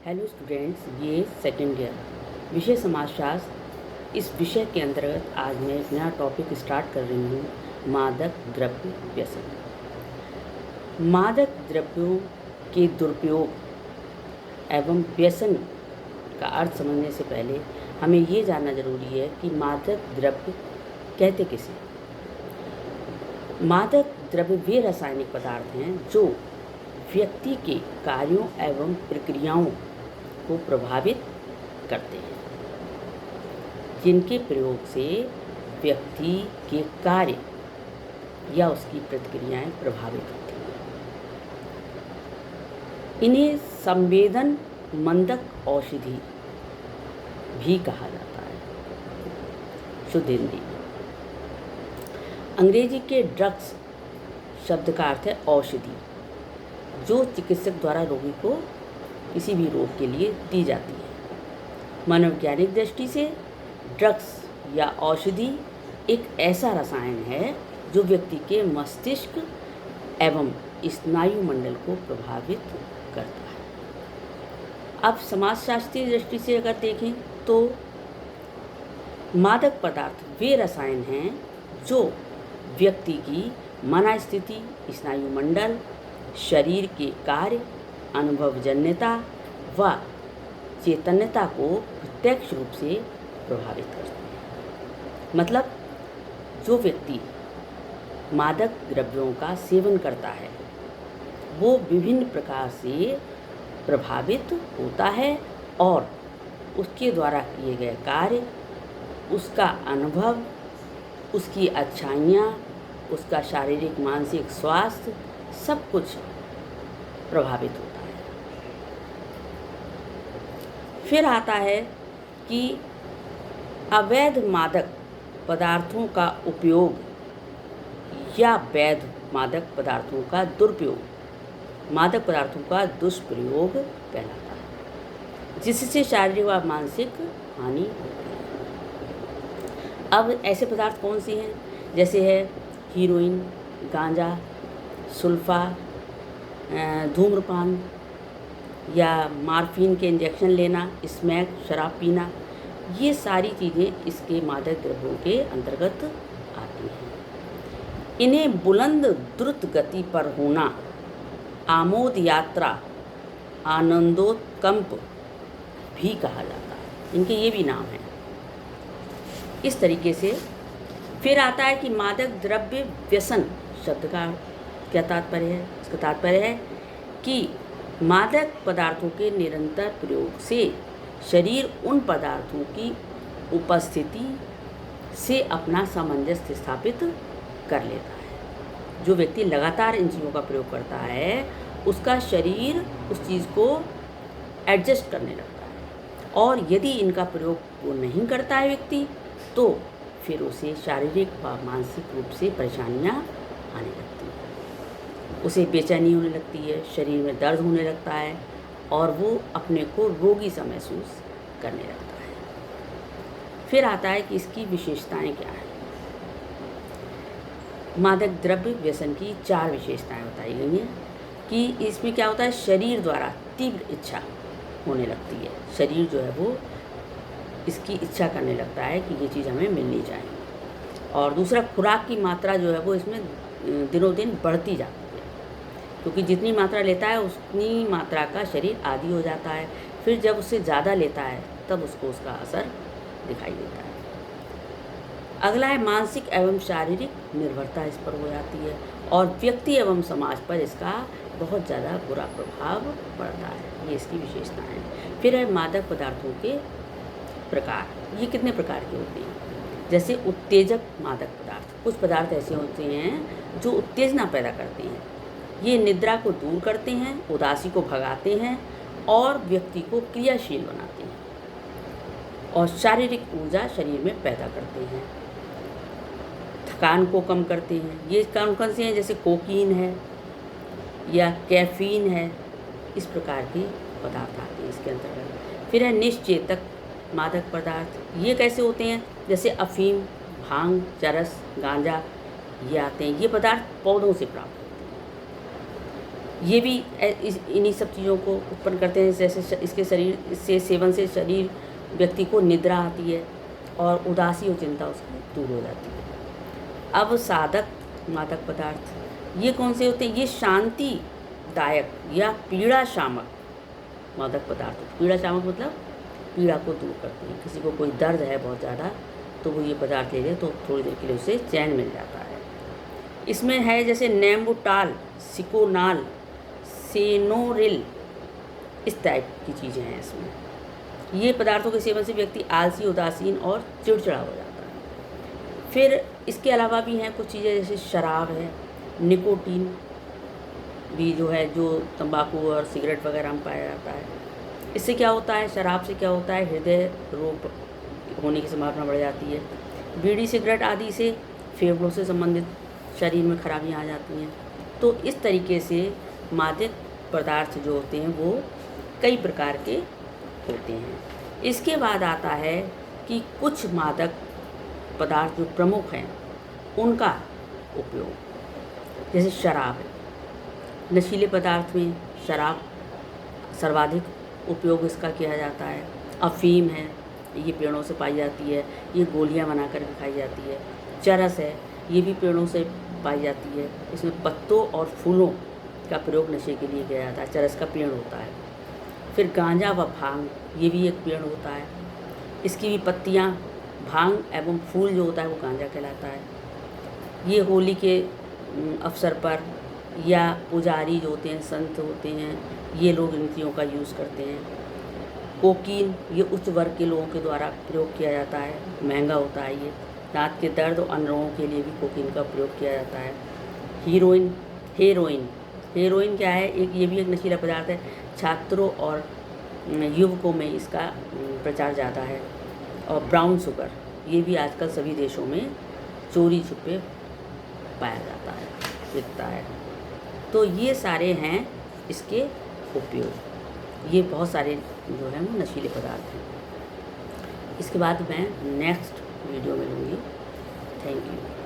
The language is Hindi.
हेलो स्टूडेंट्स, ये सेकेंड ईयर विषय समाजशास्त्र। इस विषय के अंतर्गत आज मैं एक नया टॉपिक स्टार्ट कर रही हूँ, मादक द्रव्य व्यसन। मादक द्रव्यों के दुरुपयोग एवं व्यसन का अर्थ समझने से पहले हमें ये जानना जरूरी है कि मादक द्रव्य कहते किसे। मादक द्रव्य वे रासायनिक पदार्थ हैं जो व्यक्ति के कार्यों एवं प्रक्रियाओं को प्रभावित करते हैं, जिनके प्रयोग से व्यक्ति के कार्य या उसकी प्रतिक्रियाएं प्रभावित होती हैं। इन्हें संवेदन मंदक औषधि भी कहा जाता है। शुद्ध हिंदी में अंग्रेजी के ड्रग्स शब्द का अर्थ है औषधि, जो चिकित्सक द्वारा रोगी को किसी भी रोग के लिए दी जाती है। मनोवैज्ञानिक दृष्टि से ड्रग्स या औषधि एक ऐसा रसायन है जो व्यक्ति के मस्तिष्क एवं स्नायु मंडल को प्रभावित करता है। अब समाजशास्त्रीय दृष्टि से अगर देखें तो मादक पदार्थ वे रसायन हैं जो व्यक्ति की मनस्थिति, स्नायु मंडल, शरीर के कार्य, अनुभवजन्यता व चैतन्यता को प्रत्यक्ष रूप से प्रभावित करते हैं। मतलब जो व्यक्ति मादक द्रव्यों का सेवन करता है वो विभिन्न प्रकार से प्रभावित होता है और उसके द्वारा किए गए कार्य, उसका अनुभव, उसकी अच्छाइयाँ, उसका शारीरिक मानसिक स्वास्थ्य सब कुछ प्रभावित होता है। फिर आता है कि अवैध मादक पदार्थों का उपयोग या वैध मादक पदार्थों का दुरुपयोग, मादक पदार्थों का दुष्प्रयोग कहलाता है, जिससे शारीरिक व मानसिक हानि होती है। अब ऐसे पदार्थ कौन से हैं? जैसे है हीरोइन, गांजा, सुल्फा, धूम्रपान या मार्फिन के इंजेक्शन लेना, स्मैक, शराब पीना, ये सारी चीज़ें इसके मादक द्रव्यों के अंतर्गत आती हैं। इन्हें बुलंद द्रुत गति पर होना, आमोद यात्रा, आनंदोत्कंप भी कहा जाता है। इनके ये भी नाम हैं। इस तरीके से फिर आता है कि मादक द्रव्य व्यसन शब्द का क्या तात्पर्य है? इसका तात्पर्य है कि मादक पदार्थों के निरंतर प्रयोग से शरीर उन पदार्थों की उपस्थिति से अपना सामंजस्य स्थापित कर लेता है। जो व्यक्ति लगातार इन चीज़ों का प्रयोग करता है उसका शरीर उस चीज़ को एडजस्ट करने लगता है, और यदि इनका प्रयोग वो नहीं करता है व्यक्ति तो फिर उसे शारीरिक व मानसिक रूप से परेशानियाँ आने लगती हैं। उसे बेचैनी होने लगती है, शरीर में दर्द होने लगता है और वो अपने को रोगी सा महसूस करने लगता है। फिर आता है कि इसकी विशेषताएं क्या हैं। मादक द्रव्य व्यसन की 4 विशेषताएं बताई गई हैं कि इसमें क्या होता है, शरीर द्वारा तीव्र इच्छा होने लगती है। शरीर जो है वो इसकी इच्छा करने लगता है कि ये चीज़ हमें मिलनी चाहिए। और दूसरा, खुराक की मात्रा जो है वो इसमें दिनों दिन बढ़ती जाती है, क्योंकि जितनी मात्रा लेता है उतनी मात्रा का शरीर आदी हो जाता है। फिर जब उससे ज़्यादा लेता है तब उसको उसका असर दिखाई देता है। अगला है मानसिक एवं शारीरिक निर्भरता इस पर हो जाती है और व्यक्ति एवं समाज पर इसका बहुत ज़्यादा बुरा प्रभाव पड़ता है। ये इसकी विशेषता है। फिर है मादक पदार्थों के प्रकार। ये कितने प्रकार के होते हैं? जैसे उत्तेजक मादक पदार्थ। कुछ पदार्थ ऐसे होते हैं जो उत्तेजना पैदा करते हैं। ये निद्रा को दूर करते हैं, उदासी को भगाते हैं और व्यक्ति को क्रियाशील बनाते हैं और शारीरिक ऊर्जा शरीर में पैदा करते हैं, थकान को कम करते हैं। ये कौन से हैं? जैसे कोकीन है या कैफीन है, इस प्रकार के पदार्थ आते हैं इसके अंतर्गत। फिर है निश्चेतक मादक पदार्थ। ये कैसे होते हैं? जैसे अफीम, भांग, चरस, गांजा, ये आते हैं। ये पदार्थ पौधों से प्राप्त होते हैं। ये भी इन्हीं सब चीज़ों को उत्पन्न करते हैं। जैसे इसके सेवन से शरीर व्यक्ति को निद्रा आती है और उदासी और चिंता उसकी दूर हो जाती है। अब साधक मादक पदार्थ ये कौन से होते हैं? ये शांतिदायक या पीड़ा शामक मादक पदार्थ। पीड़ा शामक मतलब पीड़ा को दूर करते हैं। किसी को कोई दर्द है बहुत ज़्यादा तो वो ये पदार्थ ले ले तो थोड़ी देर के लिए उसे चैन मिल जाता है। इसमें है जैसे नेम्बुटाल, सिकोनाल, सेनोरिल, इस टाइप की चीज़ें हैं इसमें। ये पदार्थों के सेवन से व्यक्ति आलसी, उदासीन और चिड़चिड़ा हो जाता है। फिर इसके अलावा भी हैं कुछ चीज़ें जैसे शराब है, निकोटीन भी जो है, जो तंबाकू और सिगरेट वगैरह में पाया जाता है। इससे क्या होता है? शराब से क्या होता है? हृदय रोग होने की संभावना बढ़ जाती है। बीड़ी, सिगरेट आदि से फेफड़ों से संबंधित शरीर में खराबियाँ आ जाती हैं। तो इस तरीके से मादक पदार्थ जो होते हैं वो कई प्रकार के होते हैं। इसके बाद आता है कि कुछ मादक पदार्थ जो प्रमुख हैं उनका उपयोग, जैसे शराब है। नशीले पदार्थ में शराब सर्वाधिक उपयोग इसका किया जाता है। अफीम है, ये पेड़ों से पाई जाती है, ये गोलियां बनाकर के खाई जाती है। चरस है, ये भी पेड़ों से पाई जाती है। इसमें पत्तों और फूलों का प्रयोग नशे के लिए किया जाता है। चरस का पेड़ होता है। फिर गांजा व भांग, ये भी एक पेड़ होता है। इसकी भी पत्तियाँ, भांग एवं फूल जो होता है वो गांजा कहलाता है। ये होली के अवसर पर या पुजारी जो होते हैं, संत होते हैं, ये लोग इन चीज़ों का यूज़ करते हैं। कोकीन, ये उच्च वर्ग के लोगों के द्वारा प्रयोग किया जाता है, महंगा होता है ये। दांत के दर्द और अन्य रोगों के लिए भी कोकीन का प्रयोग किया जाता है। हेरोइन क्या है? ये भी एक नशीला पदार्थ है। छात्रों और युवकों में इसका प्रचार ज़्यादा है। और ब्राउन शुगर, ये भी आजकल सभी देशों में चोरी छुपे पाया जाता है, बिकता है। तो ये सारे हैं इसके उपयोग। ये बहुत सारे जो हैं वो नशीले पदार्थ हैं। इसके बाद मैं नेक्स्ट वीडियो में लूँगी। Thank you.